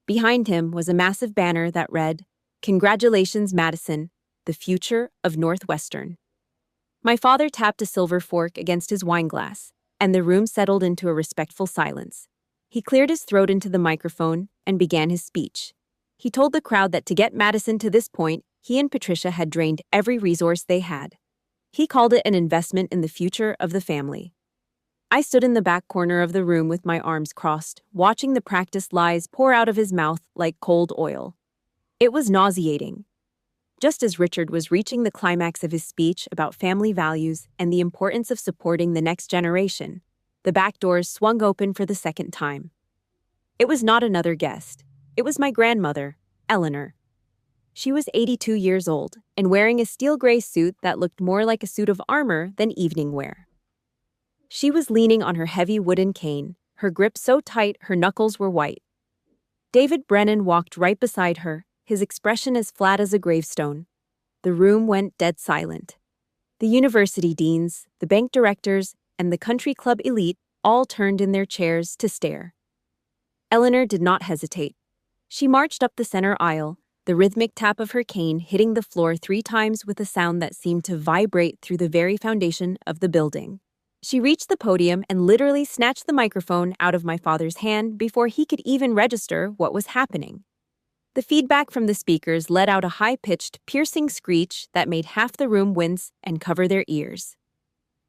Behind him was a massive banner that read, "Congratulations, Madison, the future of Northwestern." My father tapped a silver fork against his wineglass, and the room settled into a respectful silence. He cleared his throat into the microphone and began his speech. He told the crowd that to get Madison to this point, he and Patricia had drained every resource they had. He called it an investment in the future of the family. I stood in the back corner of the room with my arms crossed, watching the practiced lies pour out of his mouth like cold oil. It was nauseating. Just as Richard was reaching the climax of his speech about family values and the importance of supporting the next generation, the back doors swung open for the second time. It was not another guest. It was my grandmother, Eleanor. She was 82 years old and wearing a steel gray suit that looked more like a suit of armor than evening wear. She was leaning on her heavy wooden cane, her grip so tight her knuckles were white. David Brennan walked right beside her, his expression as flat as a gravestone. The room went dead silent. The university deans, the bank directors, and the country club elite all turned in their chairs to stare. Eleanor did not hesitate. She marched up the center aisle, the rhythmic tap of her cane hitting the floor 3 times with a sound that seemed to vibrate through the very foundation of the building. She reached the podium and literally snatched the microphone out of my father's hand before he could even register what was happening. The feedback from the speakers let out a high-pitched, piercing screech that made half the room wince and cover their ears.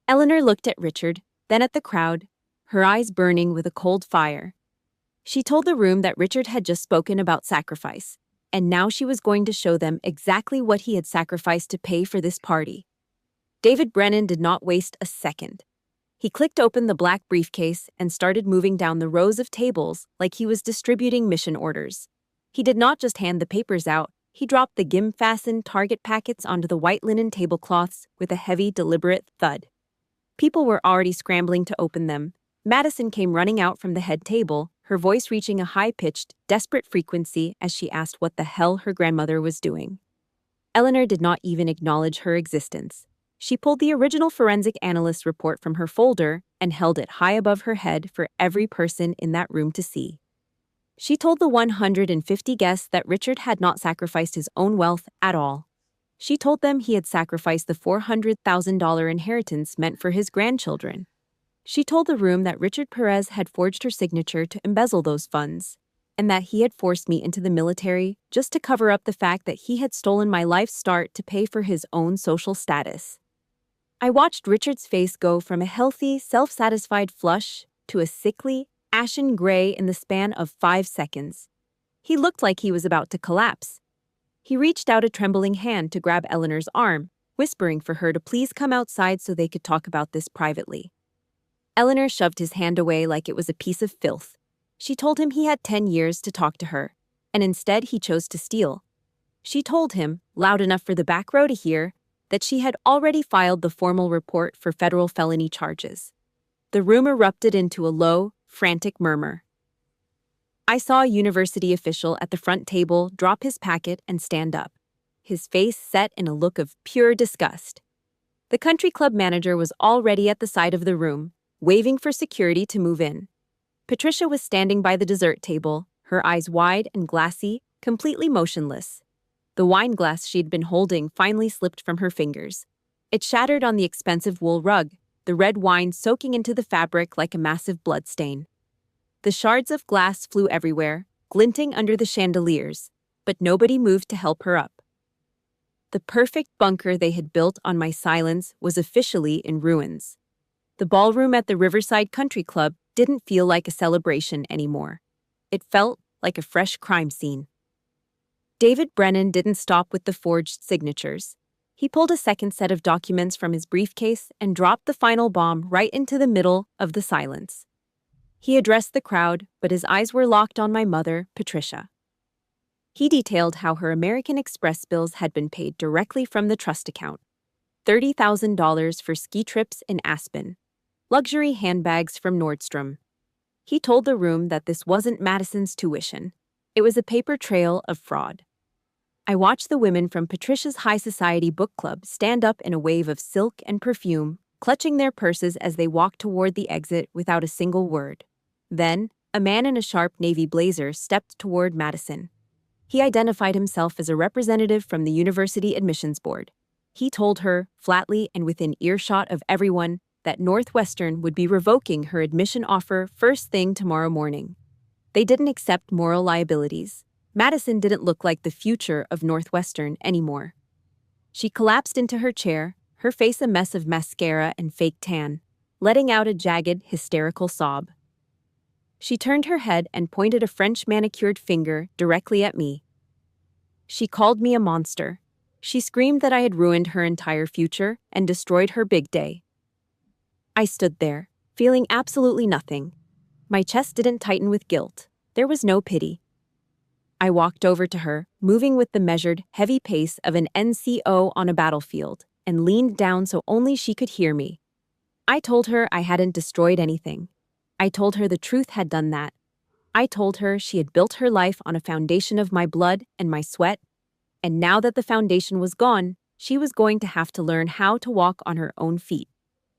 Eleanor looked at Richard, then at the crowd, her eyes burning with a cold fire. She told the room that Richard had just spoken about sacrifice, and now she was going to show them exactly what he had sacrificed to pay for this party. David Brennan did not waste a second. He clicked open the black briefcase and started moving down the rows of tables like he was distributing mission orders. He did not just hand the papers out, he dropped the gim-fastened target packets onto the white linen tablecloths with a heavy, deliberate thud. People were already scrambling to open them. Madison came running out from the head table, her voice reaching a high-pitched, desperate frequency as she asked what the hell her grandmother was doing. Eleanor did not even acknowledge her existence. She pulled the original forensic analyst report from her folder and held it high above her head for every person in that room to see. She told the 150 guests that Richard had not sacrificed his own wealth at all. She told them he had sacrificed the $400,000 inheritance meant for his grandchildren. She told the room that Richard Perez had forged her signature to embezzle those funds, and that he had forced me into the military just to cover up the fact that he had stolen my life's start to pay for his own social status. I watched Richard's face go from a healthy, self-satisfied flush to a sickly, ashen gray in the span of 5 seconds. He looked like he was about to collapse. He reached out a trembling hand to grab Eleanor's arm, whispering for her to please come outside so they could talk about this privately. Eleanor shoved his hand away like it was a piece of filth. She told him he had 10 years to talk to her, and instead he chose to steal. She told him, loud enough for the back row to hear, that she had already filed the formal report for federal felony charges. The room erupted into a low, frantic murmur. I saw a university official at the front table drop his packet and stand up, his face set in a look of pure disgust. The country club manager was already at the side of the room, waving for security to move in. Patricia was standing by the dessert table, her eyes wide and glassy, completely motionless. The wine glass she'd been holding finally slipped from her fingers. It shattered on the expensive wool rug, the red wine soaking into the fabric like a massive bloodstain. The shards of glass flew everywhere, glinting under the chandeliers, but nobody moved to help her up. The perfect bunker they had built on my silence was officially in ruins. The ballroom at the Riverside Country Club didn't feel like a celebration anymore. It felt like a fresh crime scene. David Brennan didn't stop with the forged signatures. He pulled a second set of documents from his briefcase and dropped the final bomb right into the middle of the silence. He addressed the crowd, but his eyes were locked on my mother, Patricia. He detailed how her American Express bills had been paid directly from the trust account. $30,000 for ski trips in Aspen. Luxury handbags from Nordstrom. He told the room that this wasn't Madison's tuition. It was a paper trail of fraud. I watched the women from Patricia's high society book club stand up in a wave of silk and perfume, clutching their purses as they walked toward the exit without a single word. Then, a man in a sharp navy blazer stepped toward Madison. He identified himself as a representative from the University Admissions Board. He told her, flatly and within earshot of everyone, that Northwestern would be revoking her admission offer first thing tomorrow morning. They didn't accept moral liabilities. Madison didn't look like the future of Northwestern anymore. She collapsed into her chair, her face a mess of mascara and fake tan, letting out a jagged, hysterical sob. She turned her head and pointed a French manicured finger directly at me. She called me a monster. She screamed that I had ruined her entire future and destroyed her big day. I stood there, feeling absolutely nothing. My chest didn't tighten with guilt. There was no pity. I walked over to her, moving with the measured, heavy pace of an NCO on a battlefield, and leaned down so only she could hear me. I told her I hadn't destroyed anything. I told her the truth had done that. I told her she had built her life on a foundation of my blood and my sweat, and now that the foundation was gone, she was going to have to learn how to walk on her own feet.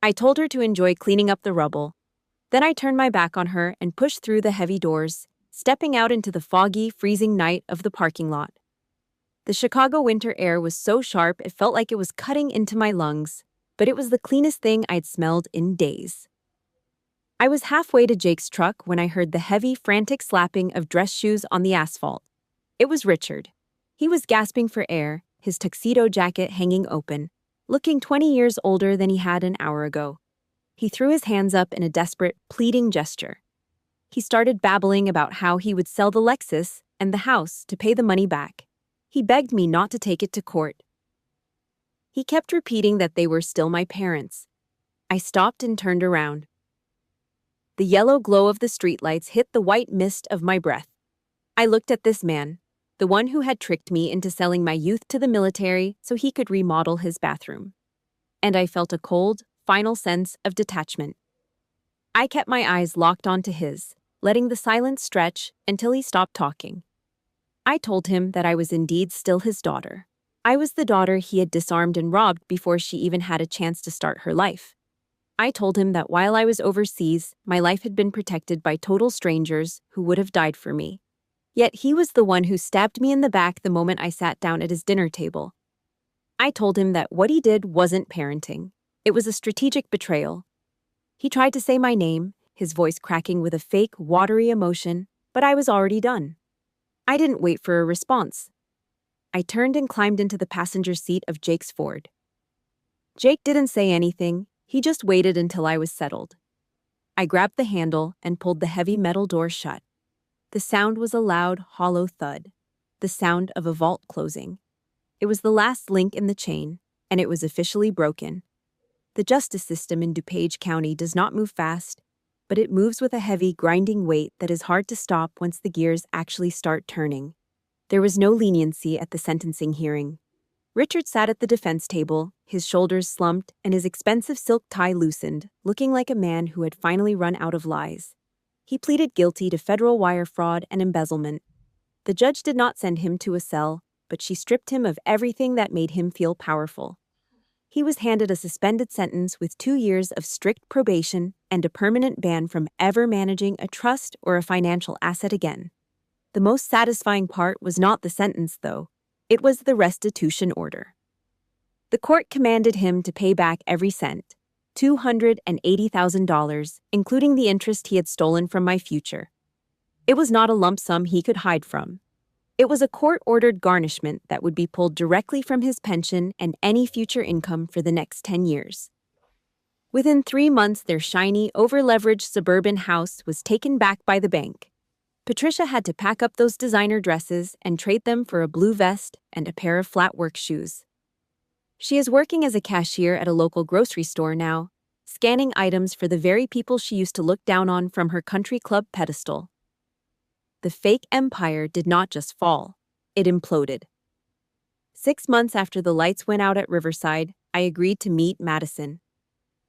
I told her to enjoy cleaning up the rubble. Then I turned my back on her and pushed through the heavy doors, stepping out into the foggy, freezing night of the parking lot. The Chicago winter air was so sharp it felt like it was cutting into my lungs, but it was the cleanest thing I'd smelled in days. I was halfway to Jake's truck when I heard the heavy, frantic slapping of dress shoes on the asphalt. It was Richard. He was gasping for air, his tuxedo jacket hanging open, looking 20 years older than he had an hour ago. He threw his hands up in a desperate, pleading gesture. He started babbling about how he would sell the Lexus and the house to pay the money back. He begged me not to take it to court. He kept repeating that they were still my parents. I stopped and turned around. The yellow glow of the streetlights hit the white mist of my breath. I looked at this man, the one who had tricked me into selling my youth to the military so he could remodel his bathroom. And I felt a cold, final sense of detachment. I kept my eyes locked onto his, letting the silence stretch until he stopped talking. I told him that I was indeed still his daughter. I was the daughter he had disarmed and robbed before she even had a chance to start her life. I told him that while I was overseas, my life had been protected by total strangers who would have died for me. Yet he was the one who stabbed me in the back the moment I sat down at his dinner table. I told him that what he did wasn't parenting. It was a strategic betrayal. He tried to say my name, his voice cracking with a fake, watery emotion, but I was already done. I didn't wait for a response. I turned and climbed into the passenger seat of Jake's Ford. Jake didn't say anything, he just waited until I was settled. I grabbed the handle and pulled the heavy metal door shut. The sound was a loud, hollow thud, the sound of a vault closing. It was the last link in the chain, and it was officially broken. The justice system in DuPage County does not move fast, but it moves with a heavy, grinding weight that is hard to stop once the gears actually start turning. There was no leniency at the sentencing hearing. Richard sat at the defense table, his shoulders slumped and his expensive silk tie loosened, looking like a man who had finally run out of lies. He pleaded guilty to federal wire fraud and embezzlement. The judge did not send him to a cell, but she stripped him of everything that made him feel powerful. He was handed a suspended sentence with 2 years of strict probation and a permanent ban from ever managing a trust or a financial asset again. The most satisfying part was not the sentence, though. It was the restitution order. The court commanded him to pay back every cent, $280,000, including the interest he had stolen from my future. It was not a lump sum he could hide from. It was a court-ordered garnishment that would be pulled directly from his pension and any future income for the next 10 years. Within 3 months, their shiny, over-leveraged suburban house was taken back by the bank. Patricia had to pack up those designer dresses and trade them for a blue vest and a pair of flat work shoes. She is working as a cashier at a local grocery store now, scanning items for the very people she used to look down on from her country club pedestal. The fake empire did not just fall, it imploded. 6 months after the lights went out at Riverside, I agreed to meet Madison.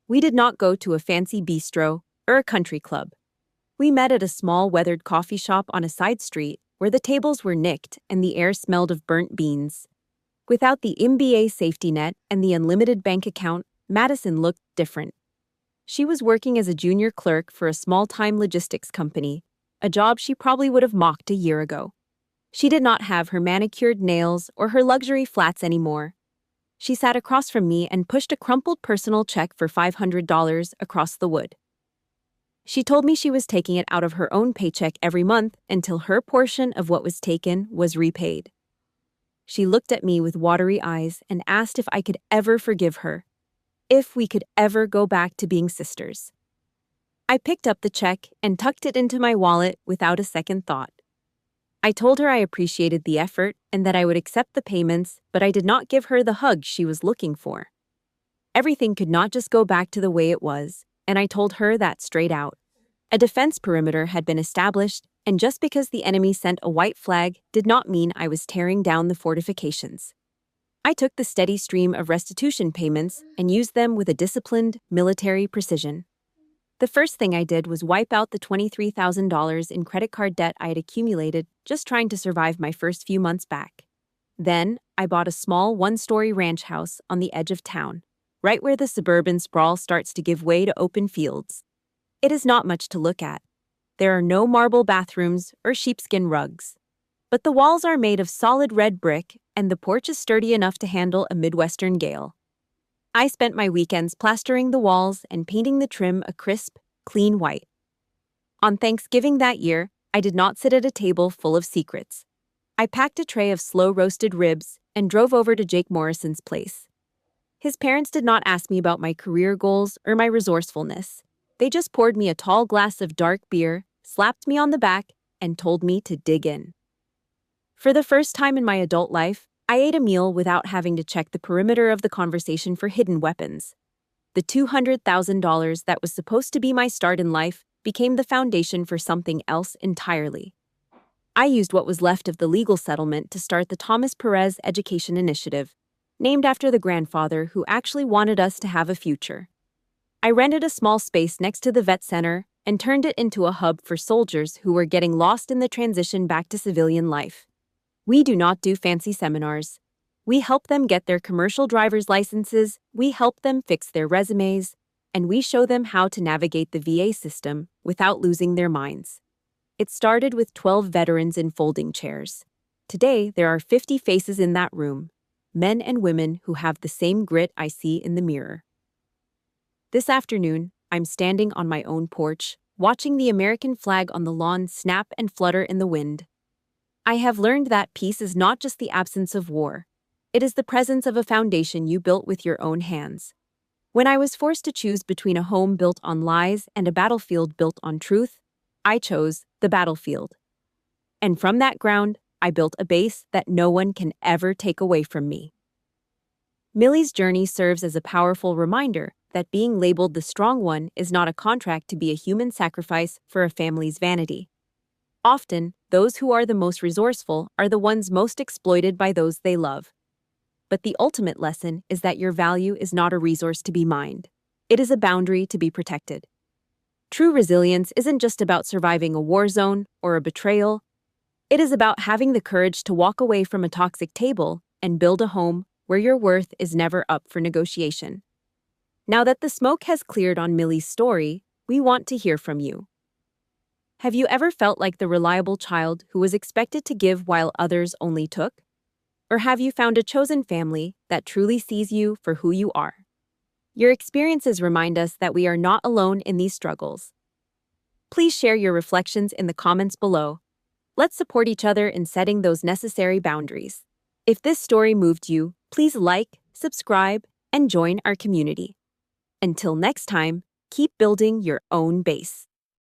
We did not go to a fancy bistro or a country club. We met at a small weathered coffee shop on a side street where the tables were nicked and the air smelled of burnt beans. Without the MBA safety net and the unlimited bank account, Madison looked different. She was working as a junior clerk for a small-time logistics company, a job she probably would have mocked a year ago. She did not have her manicured nails or her luxury flats anymore. She sat across from me and pushed a crumpled personal check for $500 across the wood. She told me she was taking it out of her own paycheck every month until her portion of what was taken was repaid. She looked at me with watery eyes and asked if I could ever forgive her, if we could ever go back to being sisters. I picked up the check and tucked it into my wallet without a second thought. I told her I appreciated the effort and that I would accept the payments, but I did not give her the hug she was looking for. Everything could not just go back to the way it was, and I told her that straight out. A defense perimeter had been established, and just because the enemy sent a white flag did not mean I was tearing down the fortifications. I took the steady stream of restitution payments and used them with a disciplined, military precision. The first thing I did was wipe out the $23,000 in credit card debt I had accumulated just trying to survive my first few months back. Then, I bought a small one-story ranch house on the edge of town, right where the suburban sprawl starts to give way to open fields. It is not much to look at. There are no marble bathrooms or sheepskin rugs. But the walls are made of solid red brick, and the porch is sturdy enough to handle a Midwestern gale. I spent my weekends plastering the walls and painting the trim a crisp, clean white. On Thanksgiving that year, I did not sit at a table full of secrets. I packed a tray of slow-roasted ribs and drove over to Jake Morrison's place. His parents did not ask me about my career goals or my resourcefulness. They just poured me a tall glass of dark beer, slapped me on the back, and told me to dig in. For the first time in my adult life, I ate a meal without having to check the perimeter of the conversation for hidden weapons. The $200,000 that was supposed to be my start in life became the foundation for something else entirely. I used what was left of the legal settlement to start the Thomas Perez Education Initiative, named after the grandfather who actually wanted us to have a future. I rented a small space next to the vet center and turned it into a hub for soldiers who were getting lost in the transition back to civilian life. We do not do fancy seminars. We help them get their commercial driver's licenses, we help them fix their resumes, and we show them how to navigate the VA system without losing their minds. It started with 12 veterans in folding chairs. Today, there are 50 faces in that room, men and women who have the same grit I see in the mirror. This afternoon, I'm standing on my own porch, watching the American flag on the lawn snap and flutter in the wind. I have learned that peace is not just the absence of war. It is the presence of a foundation you built with your own hands. When I was forced to choose between a home built on lies and a battlefield built on truth, I chose the battlefield. And from that ground, I built a base that no one can ever take away from me. Millie's journey serves as a powerful reminder that being labeled the strong one is not a contract to be a human sacrifice for a family's vanity. Often, those who are the most resourceful are the ones most exploited by those they love. But the ultimate lesson is that your value is not a resource to be mined. It is a boundary to be protected. True resilience isn't just about surviving a war zone or a betrayal. It is about having the courage to walk away from a toxic table and build a home where your worth is never up for negotiation. Now that the smoke has cleared on Millie's story, we want to hear from you. Have you ever felt like the reliable child who was expected to give while others only took? Or have you found a chosen family that truly sees you for who you are? Your experiences remind us that we are not alone in these struggles. Please share your reflections in the comments below. Let's support each other in setting those necessary boundaries. If this story moved you, please like, subscribe, and join our community. Until next time, keep building your own base.